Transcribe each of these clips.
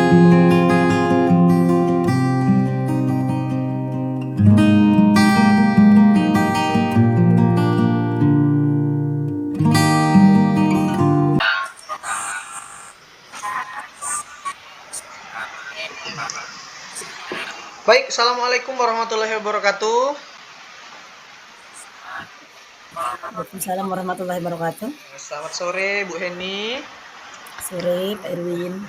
Baik, Assalamualaikum warahmatullahi wabarakatuh. Waalaikumsalam warahmatullahi wabarakatuh. Selamat sore, Bu Heni. Sore, Pak Irwin.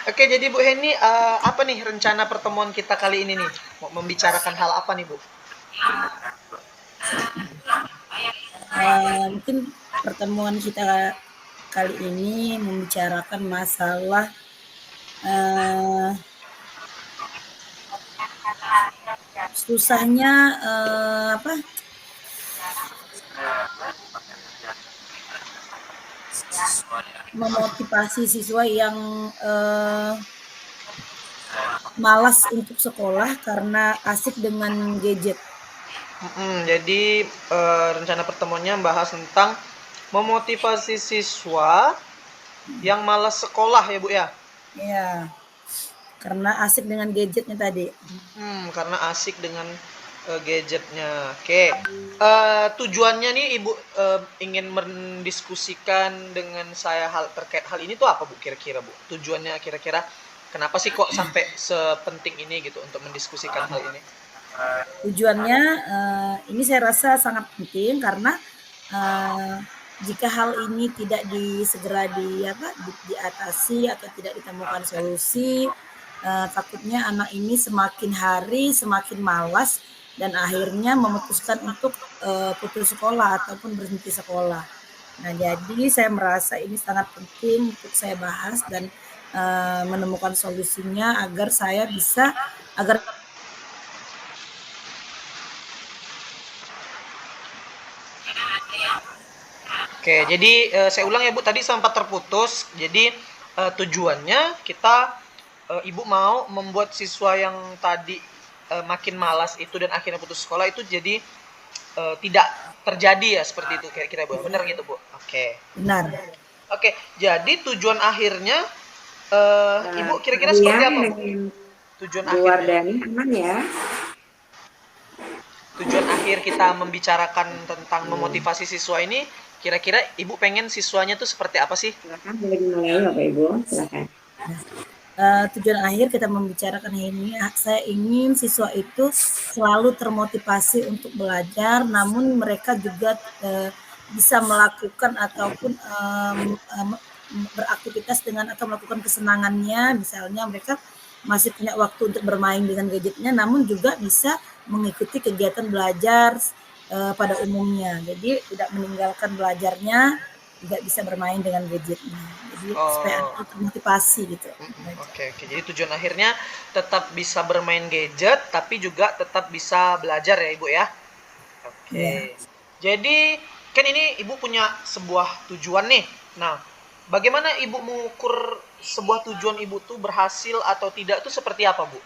Oke, jadi Bu Heni, apa nih rencana pertemuan kita kali ini nih? Mau membicarakan hal apa nih, Bu? Mungkin pertemuan kita kali ini membicarakan masalah susahnya apa memotivasi siswa yang malas untuk sekolah karena asik dengan gadget. Jadi rencana pertemuannya membahas tentang memotivasi siswa yang malas sekolah ya, Bu ya? Ya, karena asik dengan gadgetnya tadi. Karena asik dengan gadgetnya. Oke. Tujuannya nih Ibu ingin mendiskusikan dengan saya hal terkait hal ini tuh apa, Bu, kira-kira, Bu? Tujuannya kira-kira kenapa sih kok sampai sepenting ini gitu untuk mendiskusikan hal ini? Tujuannya ini saya rasa sangat penting karena jika hal ini tidak segera diatasi atau tidak ditemukan solusi, takutnya anak ini semakin hari semakin malas dan akhirnya memutuskan untuk putus sekolah ataupun berhenti sekolah. Nah, jadi saya merasa ini sangat penting untuk saya bahas dan menemukan solusinya agar Oke, jadi saya ulang ya, Bu, tadi sempat terputus. Jadi tujuannya kita Ibu mau membuat siswa yang tadi makin malas itu dan akhirnya putus sekolah itu jadi tidak terjadi ya seperti itu kira-kira, Bu. Benar gitu, Bu? Oke. benar. Oke, jadi tujuan akhirnya Ibu kira-kira seperti apa, Bu? Tujuan akhirnya. Aman ya. Tujuan akhir kita membicarakan tentang memotivasi siswa ini, kira-kira Ibu pengen siswanya tuh seperti apa sih? Silakan boleh dimulai Bapak Ibu, silakan. Tujuan akhir kita membicarakan ini, saya ingin siswa itu selalu termotivasi untuk belajar, namun mereka juga bisa melakukan ataupun beraktivitas dengan atau melakukan kesenangannya, misalnya mereka masih punya waktu untuk bermain dengan gadgetnya, namun juga bisa mengikuti kegiatan belajar pada umumnya. Jadi tidak meninggalkan belajarnya, juga bisa bermain dengan gadgetnya. Jadi supaya ada termotivasi gitu. Oke. Jadi tujuan akhirnya tetap bisa bermain gadget, tapi juga tetap bisa belajar ya, Ibu ya? Oke. Ya. Jadi kan ini Ibu punya sebuah tujuan nih. Nah, bagaimana Ibu mengukur sebuah tujuan Ibu tuh berhasil atau tidak tuh seperti apa, Bu?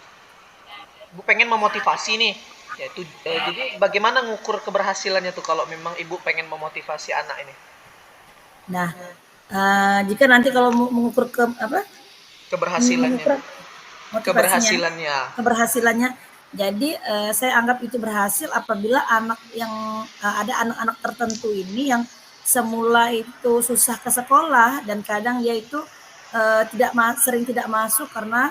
Ibu pengen memotivasi nih. Ya, jadi bagaimana ngukur keberhasilannya tuh kalau memang Ibu pengen memotivasi anak ini? Nah, jika nanti kalau mengukur Keberhasilannya. Keberhasilannya. Jadi saya anggap itu berhasil apabila ada anak-anak tertentu ini yang semula itu susah ke sekolah dan kadang dia itu sering tidak masuk karena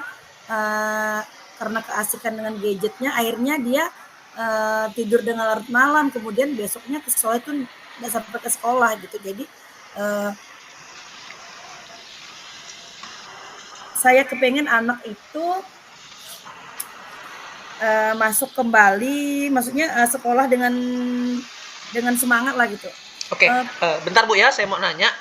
keasikan dengan gadgetnya, akhirnya dia tidur dengan larut malam, kemudian besoknya ke sekolah itu tidak sampai ke sekolah gitu. Jadi saya kepengen anak itu masuk kembali, maksudnya sekolah dengan semangat lah gitu. Oke, bentar Bu ya, saya mau nanya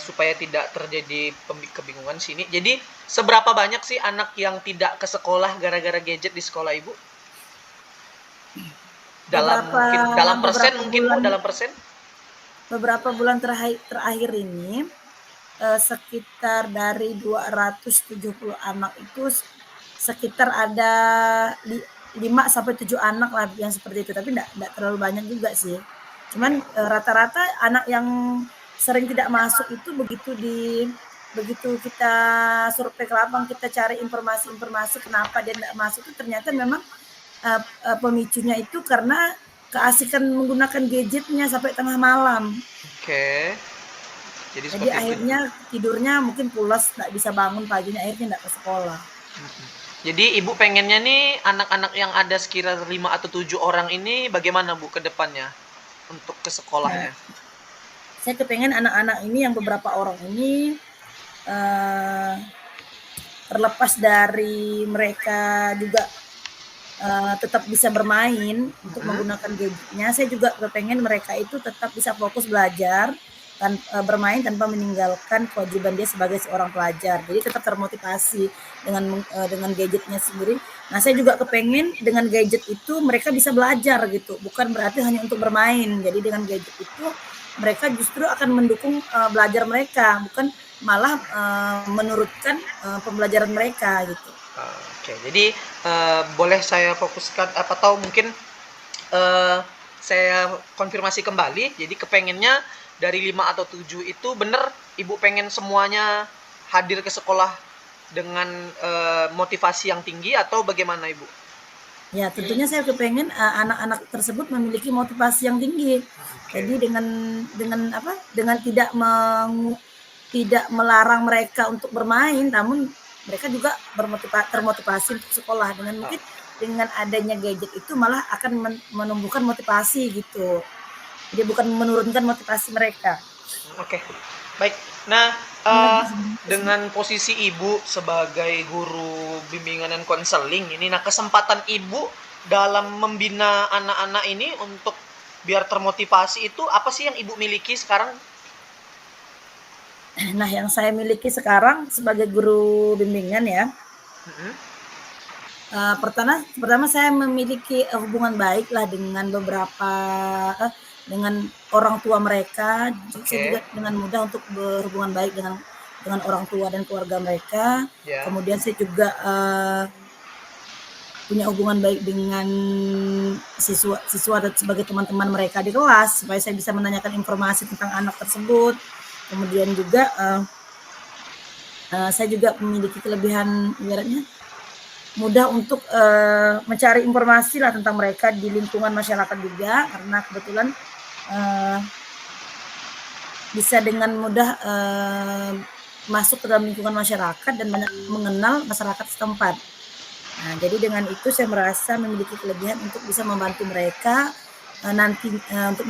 supaya tidak terjadi kebingungan sini. Jadi seberapa banyak sih anak yang tidak ke sekolah gara-gara gadget di sekolah Ibu? Dalam persen mungkin Bu, dalam persen? Beberapa bulan terakhir ini sekitar dari 270 anak itu sekitar ada 5 sampai 7 anak lah yang seperti itu, tapi enggak terlalu banyak juga sih. Cuman rata-rata anak yang sering tidak masuk itu begitu begitu kita survei ke lapang, kita cari informasi-informasi kenapa dia tidak masuk, itu ternyata memang pemicunya itu karena keasikan menggunakan gadgetnya sampai tengah malam. Oke. Jadi Jadi seperti itu. akhirnya tidurnya mungkin pulas, nggak bisa bangun paginya, akhirnya nggak ke sekolah. Jadi ibu pengennya nih anak-anak yang ada sekitar 5 atau 7 orang ini bagaimana Bu ke depannya untuk ke sekolahnya? Saya kepengen anak-anak ini yang beberapa orang ini terlepas dari mereka juga tetap bisa bermain untuk menggunakan gadgetnya, saya juga kepengen mereka itu tetap bisa fokus belajar dan bermain tanpa meninggalkan kewajiban dia sebagai seorang pelajar. Jadi tetap termotivasi dengan gadgetnya sendiri. Nah, saya juga kepengen dengan gadget itu mereka bisa belajar gitu, bukan berarti hanya untuk bermain. Jadi dengan gadget itu mereka justru akan mendukung belajar mereka, bukan malah menurutkan pembelajaran mereka gitu. Oke, jadi boleh saya fokuskan atau mungkin saya konfirmasi kembali. Jadi kepengennya dari 5 atau 7 itu bener Ibu pengen semuanya hadir ke sekolah dengan motivasi yang tinggi atau bagaimana Ibu? Ya, tentunya saya kepengen anak-anak tersebut memiliki motivasi yang tinggi. Jadi dengan tidak melarang mereka untuk bermain, namun mereka juga termotivasi untuk sekolah. Mungkin dengan adanya gadget itu malah akan menumbuhkan motivasi gitu. Jadi bukan menurunkan motivasi mereka. Oke, baik. Nah, dengan posisi Ibu sebagai guru bimbingan dan konseling ini, nah kesempatan Ibu dalam membina anak-anak ini untuk biar termotivasi itu apa sih yang Ibu miliki sekarang? Nah, yang saya miliki sekarang sebagai guru bimbingan ya, pertama saya memiliki hubungan baik lah dengan dengan orang tua mereka. Saya juga dengan mudah untuk berhubungan baik dengan orang tua dan keluarga mereka. Kemudian saya juga punya hubungan baik dengan siswa dan sebagai teman-teman mereka di kelas supaya saya bisa menanyakan informasi tentang anak tersebut. Kemudian juga saya juga memiliki kelebihan ibaratnya mudah untuk mencari informasi lah tentang mereka di lingkungan masyarakat juga, karena kebetulan bisa dengan mudah masuk ke dalam lingkungan masyarakat dan banyak mengenal masyarakat setempat. Nah, jadi dengan itu saya merasa memiliki kelebihan untuk bisa membantu mereka nanti untuk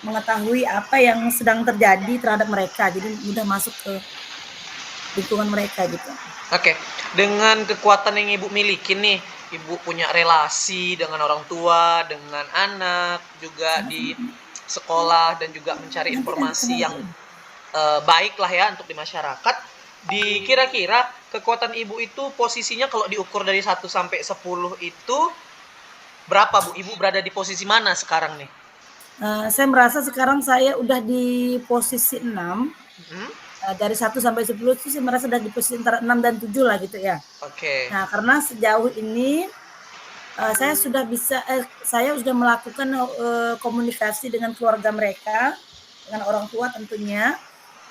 mengetahui apa yang sedang terjadi terhadap mereka. Jadi mudah masuk ke lingkungan mereka gitu. Oke, dengan kekuatan yang Ibu miliki nih, Ibu punya relasi dengan orang tua, dengan anak, juga di sekolah dan juga mencari informasi yang baik lah ya untuk di masyarakat. Di kira-kira kekuatan Ibu itu posisinya kalau diukur dari 1 sampai 10 itu berapa Bu? Ibu berada di posisi mana sekarang nih? Saya merasa sekarang saya udah di posisi 6. Dari 1 sampai 10 itu saya merasa sudah di posisi antara 6 dan 7 lah gitu ya. Oke. Nah, karena sejauh ini saya sudah melakukan komunikasi dengan keluarga mereka, dengan orang tua tentunya.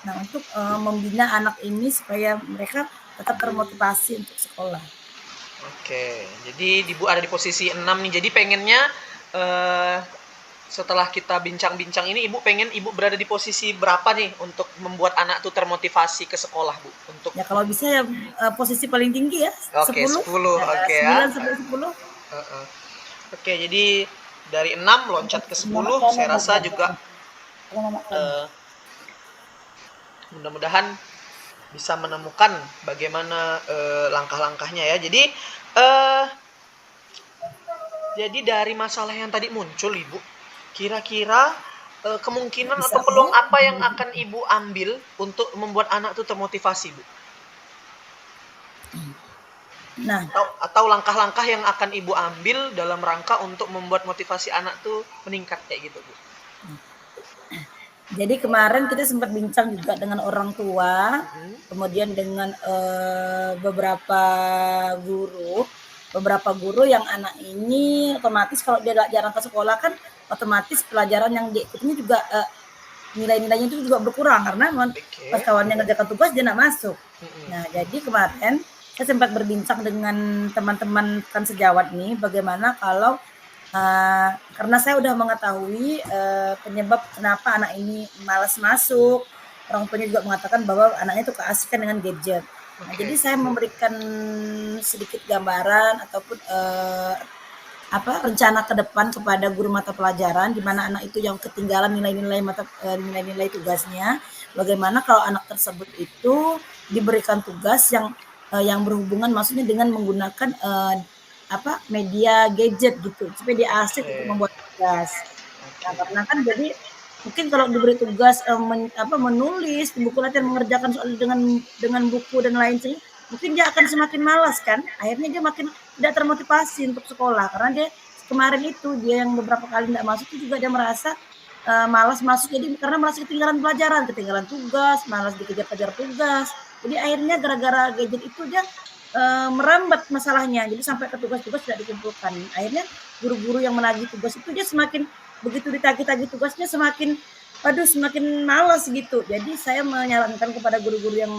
Nah, untuk membina anak ini supaya mereka tetap termotivasi untuk sekolah. Oke, jadi Ibu ada di posisi 6 nih. Jadi pengennya setelah kita bincang-bincang ini, Ibu pengen Ibu berada di posisi berapa nih untuk membuat anak tuh termotivasi ke sekolah, Bu? Untuk Ya kalau bisa ya posisi paling tinggi ya, Oke, 10. 10. Oke ya. 9 sampai 10. Oke, jadi dari 6 loncat ke 10, saya rasa juga mudah-mudahan bisa menemukan bagaimana langkah-langkahnya ya. Jadi dari masalah yang tadi muncul, Ibu, kira-kira kemungkinan atau peluang apa yang akan Ibu ambil untuk membuat anak tuh termotivasi, Bu? Nah, atau langkah-langkah yang akan Ibu ambil dalam rangka untuk membuat motivasi anak tuh meningkat kayak gitu, Bu? Jadi kemarin kita sempat bincang juga dengan orang tua, kemudian dengan beberapa guru yang anak ini otomatis kalau dia jarang ke sekolah kan otomatis pelajaran yang diikutinya juga nilai-nilainya itu juga berkurang karena pas Oke. kawannya ngerjakan tugas dia nggak masuk. Mm-mm. Nah, jadi kemarin saya sempat berbincang dengan teman-teman kan sejawat nih, bagaimana kalau karena saya udah mengetahui penyebab kenapa anak ini malas masuk. Orang tuanya juga mengatakan bahwa anaknya itu keasikan dengan gadget. Nah, Oke. jadi saya memberikan sedikit gambaran ataupun rencana ke depan kepada guru mata pelajaran di mana anak itu yang ketinggalan nilai-nilai tugasnya. Bagaimana kalau anak tersebut itu diberikan tugas yang berhubungan maksudnya dengan menggunakan media gadget gitu supaya dia asik untuk Oke. membuat tugas. Nah, Oke. karena kan jadi mungkin kalau diberi tugas menulis di buku latihan mengerjakan soal dengan buku dan lain sebagainya, mungkin dia akan semakin malas kan. Akhirnya dia makin tidak termotivasi untuk sekolah karena dia kemarin itu dia yang beberapa kali tidak masuk itu juga dia merasa malas masuk jadi karena merasa ketinggalan pelajaran, ketinggalan tugas, malas dikejar-kejar tugas. Jadi akhirnya gara-gara gadget itu dia merambat masalahnya. Jadi sampai ke tugas-tugas tidak dikumpulkan. Akhirnya guru-guru yang menagih tugas itu dia semakin begitu ditagih-tagih tugasnya semakin malas gitu. Jadi saya menyarankan kepada guru-guru yang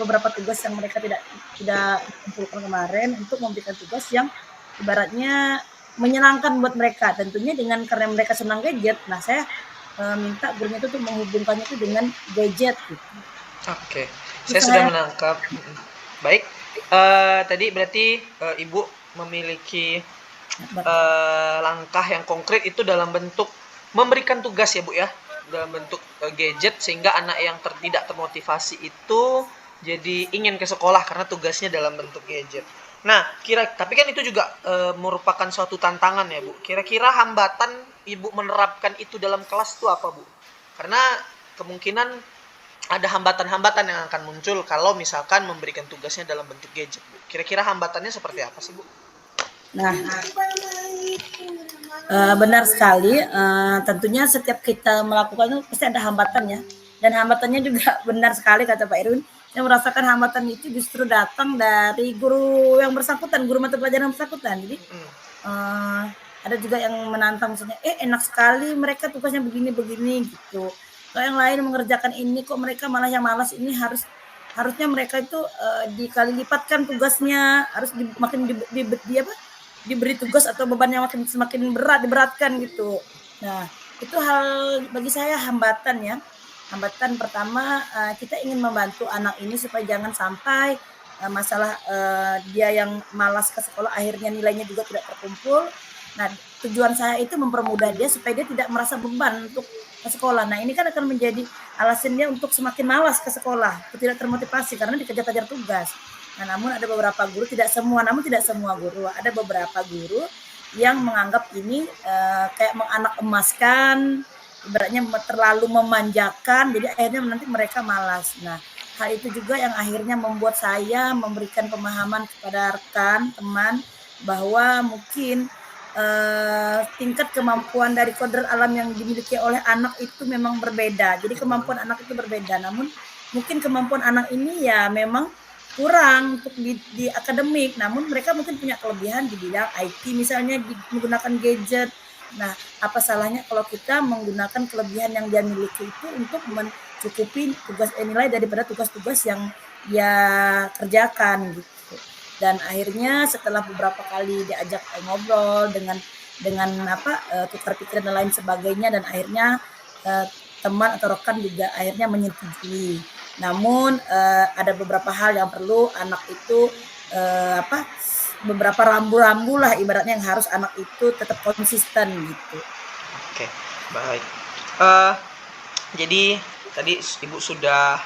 beberapa tugas yang mereka tidak dikumpulkan kemarin untuk memberikan tugas yang ibaratnya menyenangkan buat mereka. Tentunya dengan karena mereka senang gadget. Nah, saya minta gurunya itu untuk menghubungkannya itu dengan gadget gitu. Oke. Itu Saya sudah saya menangkap. Mm-mm. Baik. Tadi berarti Ibu memiliki langkah yang konkret itu dalam bentuk memberikan tugas ya Bu ya, dalam bentuk gadget sehingga anak yang tidak termotivasi itu jadi ingin ke sekolah karena tugasnya dalam bentuk gadget. Nah, tapi kan itu juga merupakan suatu tantangan ya Bu. Kira-kira hambatan Ibu menerapkan itu dalam kelas itu apa Bu? Karena kemungkinan ada hambatan-hambatan yang akan muncul kalau misalkan memberikan tugasnya dalam bentuk gadget Bu. Kira-kira hambatannya seperti apa sih Bu? Nah, benar sekali. Tentunya setiap kita melakukan itu pasti ada hambatan ya. Dan hambatannya juga benar sekali kata Pak Irwin. Saya merasakan hambatan itu justru datang dari guru yang bersangkutan, guru mata pelajaran yang bersangkutan. Jadi ada juga yang menantang misalnya, enak sekali mereka tugasnya begini-begini gitu. Kalau yang lain mengerjakan ini kok mereka malah yang malas ini harusnya mereka itu dikali lipatkan tugasnya, harus makin diberi tugas atau beban yang semakin diberatkan gitu. Nah, itu hal bagi saya hambatan ya. Hambatan pertama kita ingin membantu anak ini supaya jangan sampai masalah dia yang malas ke sekolah akhirnya nilainya juga tidak terkumpul. Nah, tujuan saya itu mempermudah dia supaya dia tidak merasa beban untuk ke sekolah. Nah, ini kan akan menjadi alasan dia untuk semakin malas ke sekolah, tidak termotivasi karena dikejar-kejar tugas. Nah, namun ada beberapa guru, tidak semua guru, ada beberapa guru yang menganggap ini kayak menganak emaskan, ibaratnya terlalu memanjakan, jadi akhirnya nanti mereka malas. Nah, hal itu juga yang akhirnya membuat saya memberikan pemahaman kepada rekan, teman, bahwa mungkin tingkat kemampuan dari kodrat alam yang dimiliki oleh anak itu memang berbeda. Jadi kemampuan anak itu berbeda, namun mungkin kemampuan anak ini ya memang kurang untuk di akademik, namun mereka mungkin punya kelebihan di bidang IT misalnya menggunakan gadget. Nah, apa salahnya kalau kita menggunakan kelebihan yang dia miliki itu untuk mencukupi nilai daripada tugas-tugas yang dia kerjakan gitu. Dan akhirnya setelah beberapa kali diajak ngobrol dengan tukar pikiran dan lain sebagainya, dan akhirnya teman atau rekan juga akhirnya menyetujui. Namun ada beberapa hal yang perlu anak itu beberapa rambu-rambu lah ibaratnya yang harus anak itu tetap konsisten gitu. Oke, baik. Jadi tadi Ibu sudah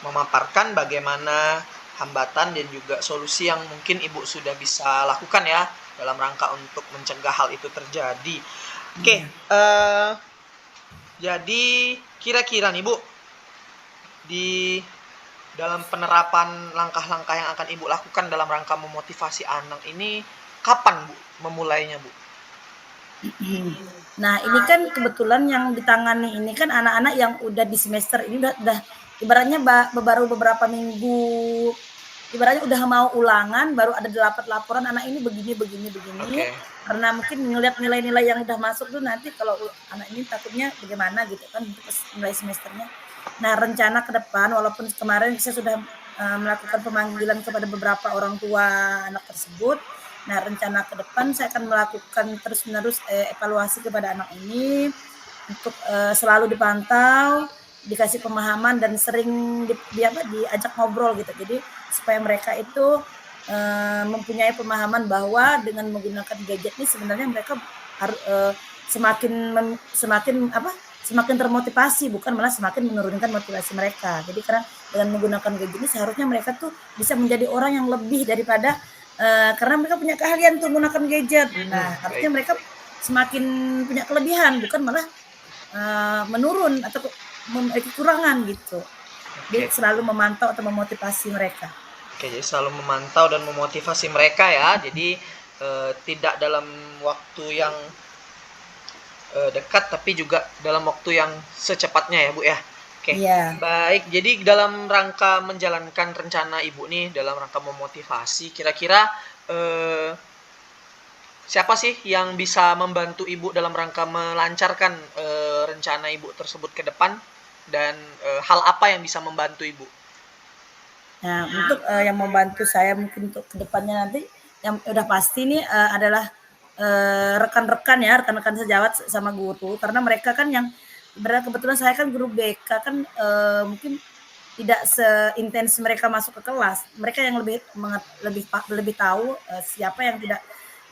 memaparkan bagaimana hambatan dan juga solusi yang mungkin Ibu sudah bisa lakukan ya dalam rangka untuk mencegah hal itu terjadi. Oke, jadi kira-kira nih Bu, di dalam penerapan langkah-langkah yang akan Ibu lakukan dalam rangka memotivasi anak ini, kapan Bu memulainya Bu? Nah, ini kan kebetulan yang ditangani ini kan anak-anak yang udah di semester ini udah ibaratnya baru beberapa minggu ibaratnya udah mau ulangan baru ada dapat laporan anak ini begini begini begini. Oke. Karena mungkin ngelihat nilai-nilai yang udah masuk tuh nanti kalau anak ini takutnya bagaimana gitu kan untuk nilai semesternya. Nah, rencana ke depan walaupun kemarin saya sudah melakukan pemanggilan kepada beberapa orang tua anak tersebut. Nah, rencana ke depan saya akan melakukan terus-menerus evaluasi kepada anak ini untuk selalu dipantau, dikasih pemahaman dan sering diajak ngobrol gitu. Jadi supaya mereka itu mempunyai pemahaman bahwa dengan menggunakan gadget ini sebenarnya mereka harus semakin termotivasi, bukan malah semakin menurunkan motivasi mereka. Jadi karena dengan menggunakan gadget ini seharusnya mereka tuh bisa menjadi orang yang lebih daripada karena mereka punya keahlian untuk menggunakan gadget. Nah, artinya mereka semakin punya kelebihan, bukan malah menurun atau memiliki kekurangan gitu. Jadi selalu memantau atau memotivasi mereka. Oke, jadi selalu memantau dan memotivasi mereka ya. Jadi tidak dalam waktu yang dekat, tapi juga dalam waktu yang secepatnya ya Bu ya. Oke. Iya. Baik, jadi dalam rangka menjalankan rencana Ibu nih, dalam rangka memotivasi, kira-kira siapa sih yang bisa membantu Ibu dalam rangka melancarkan rencana Ibu tersebut ke depan, dan hal apa yang bisa membantu Ibu? Nah, untuk yang membantu saya mungkin untuk kedepannya nanti yang udah pasti nih adalah rekan-rekan ya, rekan-rekan sejawat sama guru, karena mereka kan yang kebetulan saya kan guru BK kan mungkin tidak seintens mereka masuk ke kelas. Mereka yang lebih tahu siapa yang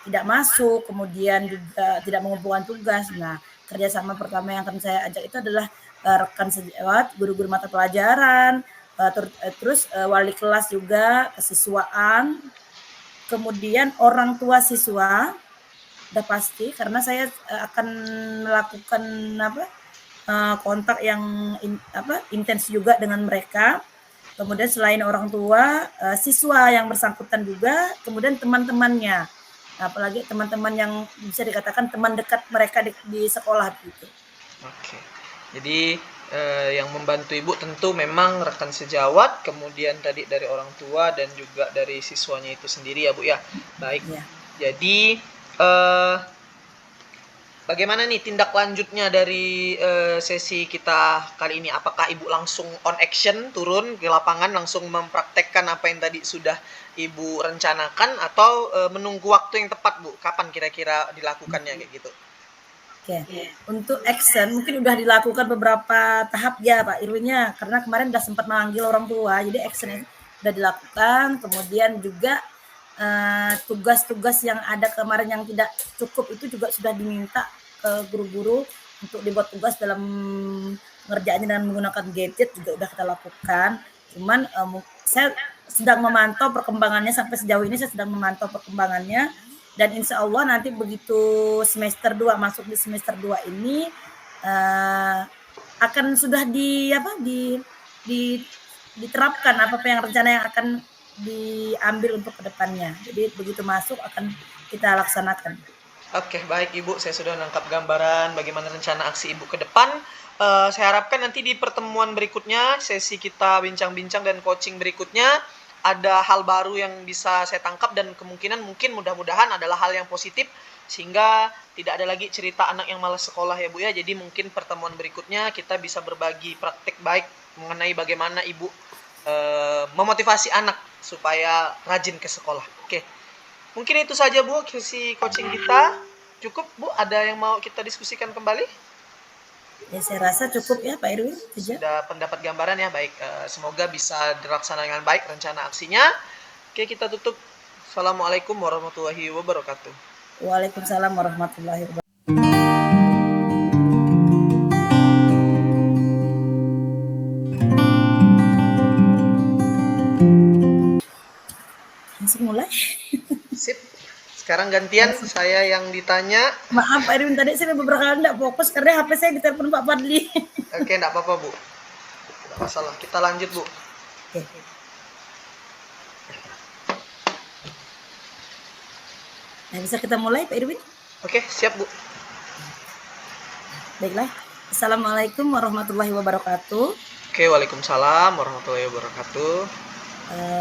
tidak masuk, kemudian juga tidak mengumpulkan tugas. Nah, kerjasama pertama yang akan saya ajak itu adalah rekan sejawat, guru-guru mata pelajaran, terus wali kelas juga, kesiswaan, kemudian orang tua siswa, udah pasti karena saya akan melakukan kontak yang intens juga dengan mereka. Kemudian selain orang tua, siswa yang bersangkutan juga, kemudian teman-temannya, apalagi teman-teman yang bisa dikatakan teman dekat mereka di sekolah gitu. Oke, jadi yang membantu Ibu tentu memang rekan sejawat, kemudian tadi dari orang tua dan juga dari siswanya itu sendiri ya Bu ya. Baik, Ya. jadi bagaimana nih tindak lanjutnya dari sesi kita kali ini? Apakah Ibu langsung on action, turun ke lapangan, langsung mempraktekkan apa yang tadi sudah Ibu rencanakan, atau menunggu waktu yang tepat Bu? Kapan kira-kira dilakukannya kayak gitu? Oke, untuk action mungkin udah dilakukan beberapa tahap ya Pak Irwinnya, karena kemarin udah sempat memanggil orang tua, jadi action udah dilakukan. Kemudian juga tugas-tugas yang ada kemarin yang tidak cukup itu juga sudah diminta ke guru-guru untuk dibuat tugas dalam mengerjakannya dengan menggunakan gadget, juga udah kita lakukan. Cuman saya sedang memantau perkembangannya, sampai sejauh ini saya sedang memantau perkembangannya, dan insya Allah nanti begitu semester 2 masuk di semester 2 ini akan sudah diterapkan apa yang rencana yang akan diambil untuk kedepannya. Jadi begitu masuk akan kita laksanakan. Oke, baik Ibu, saya sudah menangkap gambaran bagaimana rencana aksi Ibu ke depan. Saya harapkan nanti di pertemuan berikutnya, sesi kita bincang-bincang dan coaching berikutnya, ada hal baru yang bisa saya tangkap, dan kemungkinan mungkin mudah-mudahan adalah hal yang positif, sehingga tidak ada lagi cerita anak yang malas sekolah ya Bu ya. Jadi mungkin pertemuan berikutnya kita bisa berbagi praktik baik mengenai bagaimana Ibu memotivasi anak supaya rajin ke sekolah. Oke, mungkin itu saja Bu sesi coaching kita. Cukup Bu, ada yang mau kita diskusikan kembali? Ya, saya rasa cukup ya Pak Irwin. Sudah pendapat gambaran ya, baik. Semoga bisa dilaksanakan dengan baik rencana aksinya. Oke, kita tutup. Assalamualaikum warahmatullahi wabarakatuh. Waalaikumsalam warahmatullahi wabarakatuh. Langsung mulai. Sip. Sekarang gantian saya yang ditanya. Maaf Pak Irwin, tadi saya beberapa kali tidak fokus karena HP saya ditelepon Pak Fadli. Oke, enggak apa-apa Bu. Tidak masalah. Kita lanjut Bu. Oke. Nah, bisa kita mulai Pak Irwin? Oke, siap Bu. Baiklah. Assalamualaikum warahmatullahi wabarakatuh. Oke, waalaikumsalam warahmatullahi wabarakatuh.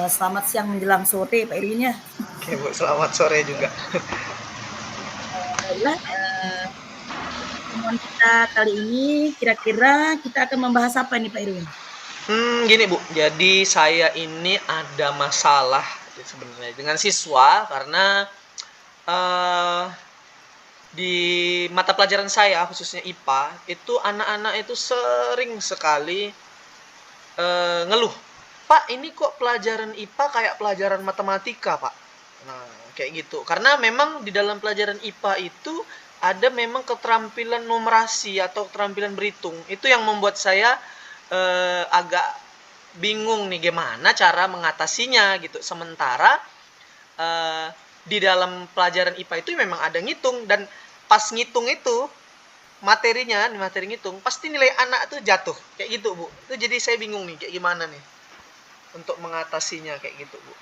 Selamat siang menjelang sore Pak Irwin ya. Oke Bu, selamat sore juga. Baiklah, pertemuan kita kali ini kira-kira kita akan membahas apa nih Pak Irwin? Gini Bu, jadi saya ini ada masalah sebenarnya dengan siswa karena eh di mata pelajaran saya khususnya IPA itu anak-anak itu sering sekali ngeluh, Pak ini kok pelajaran IPA kayak pelajaran matematika Pak. Nah kayak gitu karena memang di dalam pelajaran IPA itu ada memang keterampilan numerasi atau keterampilan berhitung, itu yang membuat saya agak bingung nih gimana cara mengatasinya gitu. Sementara eh, di dalam pelajaran IPA itu memang ada ngitung, dan pas ngitung itu materi ngitung pasti nilai anak tuh jatuh kayak gitu Bu. Itu jadi saya bingung nih kayak gimana nih untuk mengatasinya kayak gitu Bu.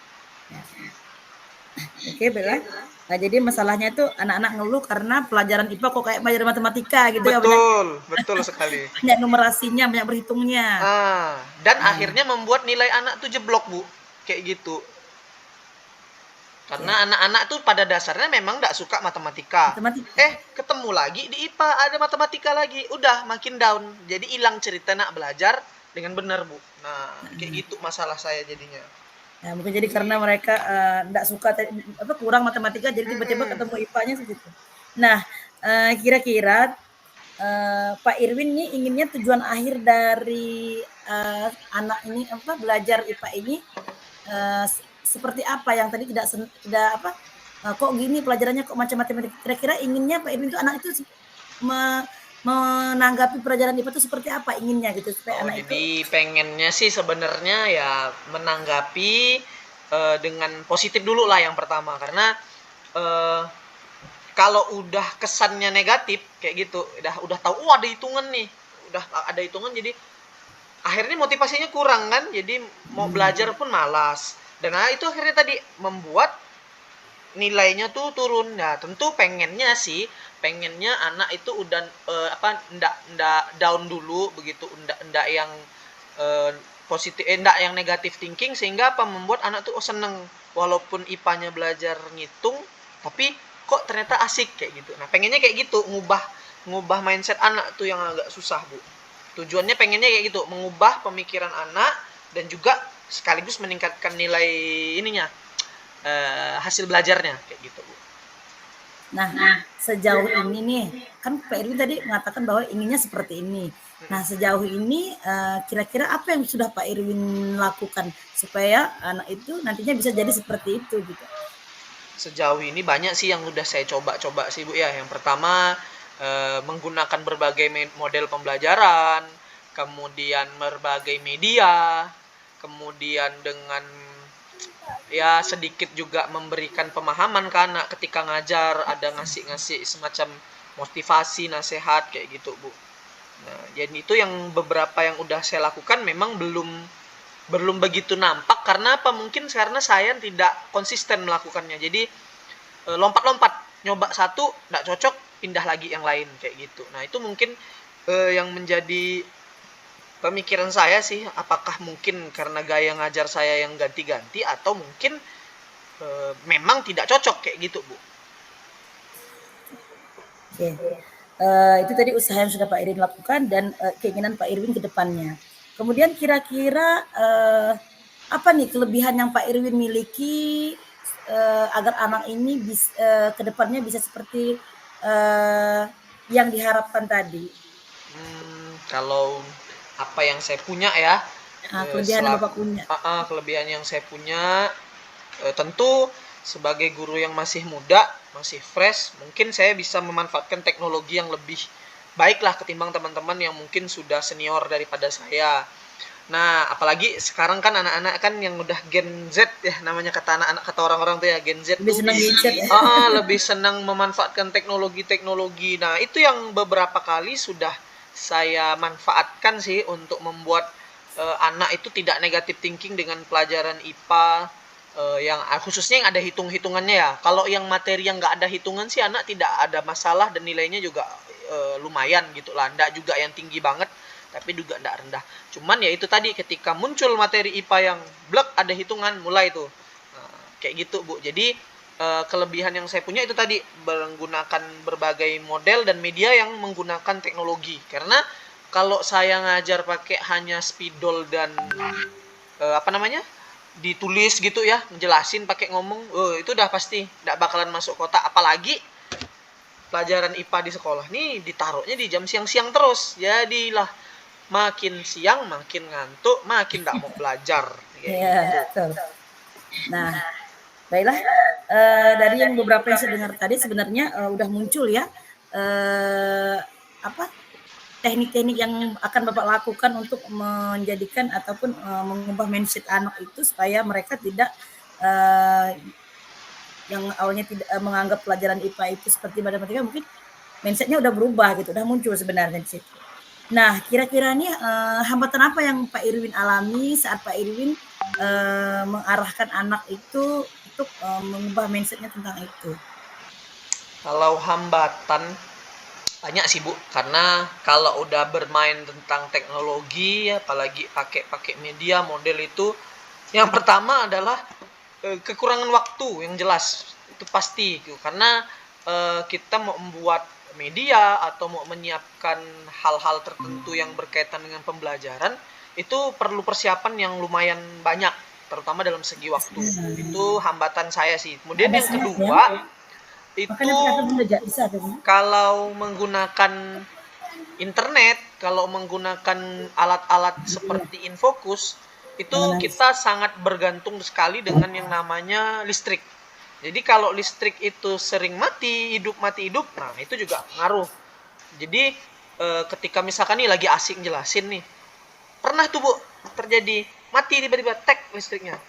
Oke Bella. Nah jadi masalahnya itu anak-anak ngeluh karena pelajaran IPA kok kayak pelajaran matematika gitu ya, banyak Betul, betul sekali. banyak numerasinya, banyak berhitungnya. Dan Nah, akhirnya membuat nilai anak tuh jeblok Bu, kayak gitu. Karena oke. anak-anak tuh pada dasarnya memang nggak suka matematika. Matematika. Ketemu lagi di IPA ada matematika lagi, udah makin down. Jadi hilang cerita nak belajar dengan benar Bu. Nah, kayak gitu masalah saya jadinya. Nah, mungkin jadi karena mereka enggak suka kurang matematika jadi tiba-tiba Mm-mm. ketemu IPA-nya segitu. Nah, kira-kira Pak Irwin nih inginnya tujuan akhir dari anak ini belajar IPA ini seperti apa yang tadi tidak kok gini pelajarannya kok macam-macam, kira-kira inginnya Pak Irwin itu anak itu menanggapi pelajaran IPA itu seperti apa inginnya gitu supaya Oh, anak itu jadi pengennya sih sebenarnya ya menanggapi dengan positif dulu lah yang pertama, karena eh, kalau udah kesannya negatif kayak gitu, udah tahu ada hitungan nih, udah ada hitungan, jadi akhirnya motivasinya kurang kan, jadi mau belajar pun malas, dan itu akhirnya tadi membuat nilainya tuh turun. Nah tentu pengennya anak itu udah ndak down dulu begitu, ndak yang positif, ndak yang negatif thinking, sehingga apa membuat anak tuh seneng walaupun IPA-nya belajar ngitung tapi kok ternyata asik kayak gitu. Nah pengennya kayak gitu, ngubah mindset anak tuh yang agak susah Bu. Tujuannya pengennya kayak gitu, mengubah pemikiran anak dan juga sekaligus meningkatkan nilai ininya, hasil belajarnya kayak gitu Bu. Nah, sejauh ini nih, kan Pak Irwin tadi mengatakan bahwa inginnya seperti ini. Nah, sejauh ini kira-kira apa yang sudah Pak Irwin lakukan supaya anak itu nantinya bisa jadi seperti itu gitu? Sejauh ini banyak sih yang udah saya coba-coba sih Bu ya. Yang pertama menggunakan berbagai model pembelajaran, kemudian berbagai media, kemudian dengan ya sedikit juga memberikan pemahaman ke anak ketika ngajar, ada ngasih-ngasih semacam motivasi, nasihat kayak gitu Bu. Nah, jadi itu yang beberapa yang udah saya lakukan memang belum begitu nampak, karena apa? Mungkin karena saya tidak konsisten melakukannya. Jadi lompat-lompat, nyoba satu nggak cocok, pindah lagi yang lain kayak gitu. Nah itu mungkin yang menjadi pemikiran saya sih, apakah mungkin karena gaya ngajar saya yang ganti-ganti, atau mungkin memang tidak cocok kayak gitu Bu. Oke. Itu tadi usaha yang sudah Pak Irwin lakukan dan keinginan Pak Irwin ke depannya. Kemudian kira-kira apa nih kelebihan yang Pak Irwin miliki agar anak ini ke depannya bisa seperti yang diharapkan tadi? Kalau apa yang saya punya ya, Kelebihan yang Bapak punya. kelebihan yang saya punya, tentu sebagai guru yang masih muda, masih fresh, mungkin saya bisa memanfaatkan teknologi yang lebih baik lah ketimbang teman-teman yang mungkin sudah senior daripada saya. Nah, apalagi sekarang kan anak-anak kan yang udah Gen Z ya, namanya kata anak-anak, kata orang-orang tuh ya, Gen Z Lebih tuh senang gadget ya. lebih senang memanfaatkan teknologi-teknologi. Nah, itu yang beberapa kali sudah saya manfaatkan sih untuk membuat anak itu tidak negatif thinking dengan pelajaran IPA, yang khususnya yang ada hitung-hitungannya ya. Kalau yang materi yang nggak ada hitungan sih anak tidak ada masalah dan nilainya juga lumayan gitu lah. Nggak juga yang tinggi banget, tapi juga tidak rendah. Cuman ya itu tadi, ketika muncul materi IPA yang blek ada hitungan, mulai tuh kayak gitu Bu. Jadi kelebihan yang saya punya itu tadi, menggunakan berbagai model dan media yang menggunakan teknologi. Karena kalau saya ngajar pakai hanya spidol dan ditulis gitu ya, menjelasin pakai ngomong, itu udah pasti tidak bakalan masuk kotak. Apalagi pelajaran IPA di sekolah nih ditaruhnya di jam siang-siang terus. Jadilah makin siang makin ngantuk, makin tidak mau belajar. Iya, betul. Nah, baiklah, dari yang beberapa yang saya dengar tadi sebenarnya udah muncul ya teknik-teknik yang akan Bapak lakukan untuk menjadikan ataupun mengubah mindset anak itu supaya mereka tidak yang awalnya tidak menganggap pelajaran IPA itu seperti matematika, mungkin mindsetnya udah berubah gitu, udah muncul sebenarnya di situ. Nah, kira-kira nih hambatan apa yang Pak Irwin alami saat Pak Irwin mengarahkan anak itu untuk mengubah mindsetnya tentang itu? Kalau hambatan banyak sih Bu, karena kalau udah bermain tentang teknologi, apalagi pakai media model itu, yang pertama adalah kekurangan waktu yang jelas, itu pasti gitu. Karena kita mau membuat media atau mau menyiapkan hal-hal tertentu yang berkaitan dengan pembelajaran, itu perlu persiapan yang lumayan banyak, terutama dalam segi waktu. Itu hambatan saya sih. Kemudian yang kedua, itu kalau menggunakan internet, kalau menggunakan alat-alat seperti Infocus, itu kita sangat bergantung sekali dengan yang namanya listrik. Jadi kalau listrik itu sering mati hidup, nah itu juga ngaruh. Jadi ketika misalkan nih lagi asik jelasin nih, pernah tuh Bu terjadi mati tiba-tiba tek listriknya.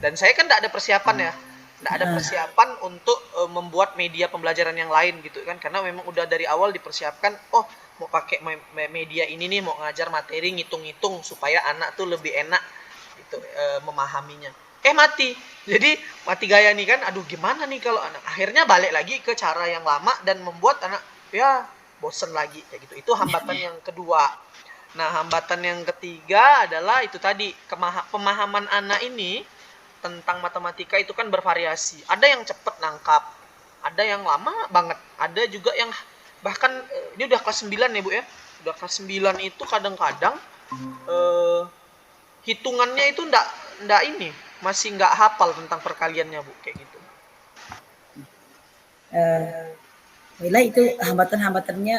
Dan saya kan tidak ada persiapan ya, tidak ada persiapan untuk membuat media pembelajaran yang lain gitu kan, karena memang udah dari awal dipersiapkan, mau pakai media ini nih, mau ngajar materi ngitung-ngitung supaya anak tuh lebih enak gitu memahaminya. Mati. Jadi mati gaya nih kan, aduh gimana nih kalau anak. Akhirnya balik lagi ke cara yang lama dan membuat anak ya bosen lagi kayak gitu. Itu hambatan yang kedua. Nah, hambatan yang ketiga adalah itu tadi, pemahaman anak ini tentang matematika itu kan bervariasi. Ada yang cepat nangkap, ada yang lama banget, ada juga yang bahkan ini udah kelas 9 ya Bu ya. Udah kelas 9 itu kadang-kadang hitungannya itu ndak ini, masih nggak hafal tentang perkaliannya Bu, kayak gitu. Bila itu hambatan-hambatannya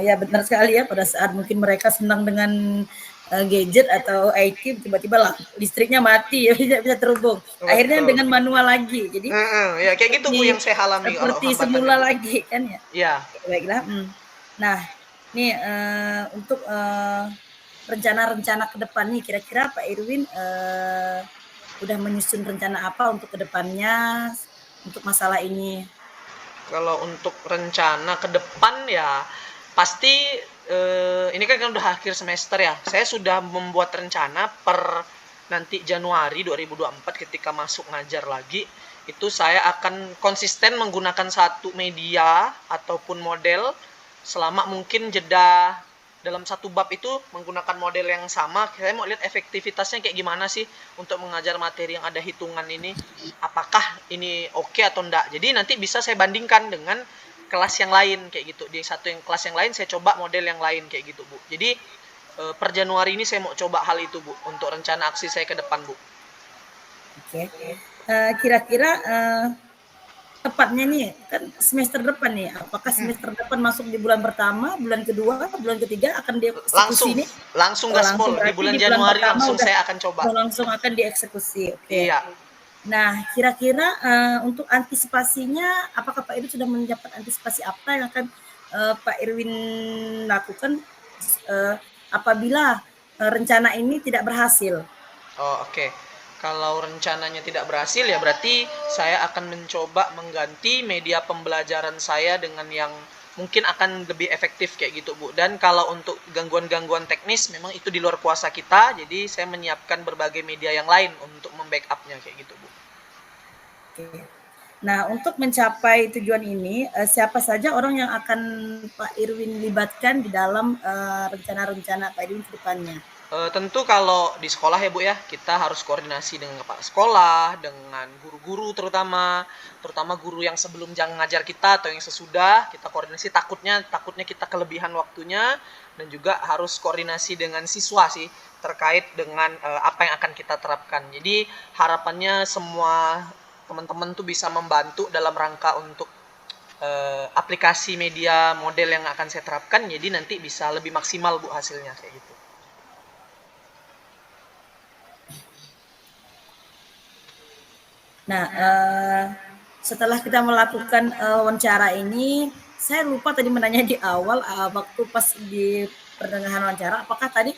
ya benar sekali ya, pada saat mungkin mereka senang dengan gadget atau IT, tiba-tiba lah listriknya mati ya, bisa terhubung. Akhirnya dengan manual lagi. Jadi ya kayak gitu Bu yang saya alami seperti semula lagi kan ya. Ya. Baiklah. Nah, nih untuk rencana-rencana ke depan nih, kira-kira Pak Irwin udah menyusun rencana apa untuk kedepannya untuk masalah ini? Kalau untuk rencana ke depan ya pasti ini kan udah akhir semester ya. Saya sudah membuat rencana per nanti Januari 2024 ketika masuk ngajar lagi, itu saya akan konsisten menggunakan satu media ataupun model selama mungkin jeda dalam satu bab itu menggunakan model yang sama. Saya mau lihat efektivitasnya kayak gimana sih untuk mengajar materi yang ada hitungan ini, apakah ini oke atau enggak. Jadi nanti bisa saya bandingkan dengan kelas yang lain kayak gitu. Di kelas yang lain saya coba model yang lain kayak gitu Bu. Jadi per Januari ini saya mau coba hal itu Bu, untuk rencana aksi saya ke depan Bu. Oke. Kira-kira tepatnya nih kan semester depan nih, apakah semester depan masuk di bulan pertama, bulan kedua, bulan ketiga akan dieksekusi nih? Langsung gaspol di bulan Januari langsung saya akan coba. Langsung akan dieksekusi. Oke. Iya. Nah, kira-kira untuk antisipasinya, apakah Pak Irwin sudah menyiapkan antisipasi apa yang akan Pak Irwin lakukan apabila rencana ini tidak berhasil? Oke. Kalau rencananya tidak berhasil ya berarti saya akan mencoba mengganti media pembelajaran saya dengan yang mungkin akan lebih efektif kayak gitu Bu. Dan kalau untuk gangguan-gangguan teknis memang itu di luar kuasa kita, jadi saya menyiapkan berbagai media yang lain untuk membackup-nya kayak gitu Bu. Oke. Nah, untuk mencapai tujuan ini, siapa saja orang yang akan Pak Irwin libatkan di dalam rencana-rencana Pak Irwin ke depannya? Tentu kalau di sekolah ya Bu ya, kita harus koordinasi dengan kepala sekolah, dengan guru-guru terutama guru yang sebelum ngajar kita atau yang sesudah, kita koordinasi takutnya kita kelebihan waktunya, dan juga harus koordinasi dengan siswa sih terkait dengan apa yang akan kita terapkan. Jadi harapannya semua teman-teman tuh bisa membantu dalam rangka untuk aplikasi media model yang akan saya terapkan, jadi nanti bisa lebih maksimal Bu hasilnya kayak gitu. Nah, setelah kita melakukan wawancara ini, saya lupa tadi menanya di awal waktu pas di pertengahan wawancara, apakah tadi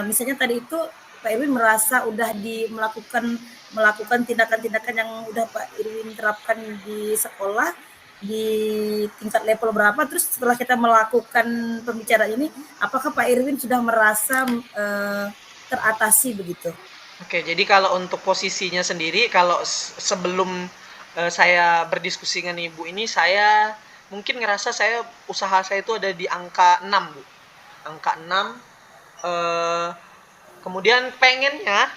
misalnya tadi itu Pak Irwin merasa udah melakukan tindakan-tindakan yang udah Pak Irwin terapkan di sekolah di tingkat level berapa, terus setelah kita melakukan pembicaraan ini, apakah Pak Irwin sudah merasa teratasi begitu? Oke, jadi kalau untuk posisinya sendiri, kalau sebelum saya berdiskusi dengan Ibu ini, saya mungkin ngerasa usaha saya itu ada di angka 6, Bu. Angka 6, eh, kemudian pengennya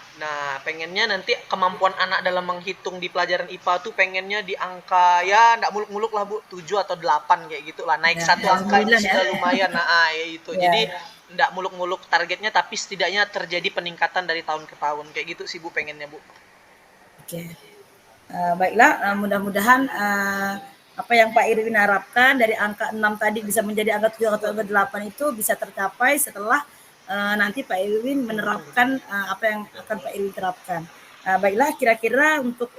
nanti kemampuan anak dalam menghitung di pelajaran IPA tuh pengennya di angka ya nggak muluk-muluk lah Bu, 7 atau 8 kayak gitu lah. Naik Ya, satu angka itu alhamdulillah ya. sudah lumayan. Nah, ya itu. Ya. Jadi nggak muluk-muluk targetnya tapi setidaknya terjadi peningkatan dari tahun ke tahun. Kayak gitu sih Bu pengennya Bu. Oke. Baiklah, mudah-mudahan apa yang Pak Irwin harapkan dari angka 6 tadi bisa menjadi angka 7 atau angka 8 itu bisa tercapai setelah nanti Pak Irwin menerapkan apa yang akan Pak Irwin terapkan. Baiklah, kira-kira untuk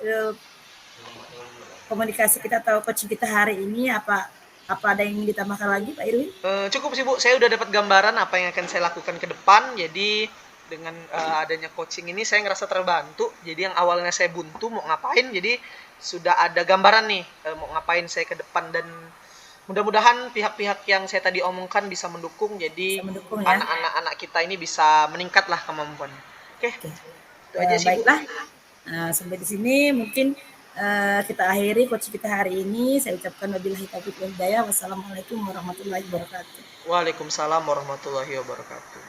komunikasi kita atau coaching kita hari ini apa ada yang ingin ditambahkan lagi Pak Irwin? Cukup sih Bu, saya udah dapat gambaran apa yang akan saya lakukan ke depan. Jadi dengan adanya coaching ini saya ngerasa terbantu. Jadi yang awalnya saya buntu mau ngapain, jadi sudah ada gambaran nih mau ngapain saya ke depan, dan mudah-mudahan pihak-pihak yang saya tadi omongkan bisa mendukung. Jadi Bisa mendukung ya. anak-anak kita ini bisa meningkat lah kemampuannya. Oke. Itu aja sih Bu. Baiklah, sampai di sini mungkin kita akhiri coaching kita hari ini. Saya ucapkan wabillahi taufiq wal hidayah. Wassalamualaikum warahmatullahi wabarakatuh. Waalaikumsalam warahmatullahi wabarakatuh.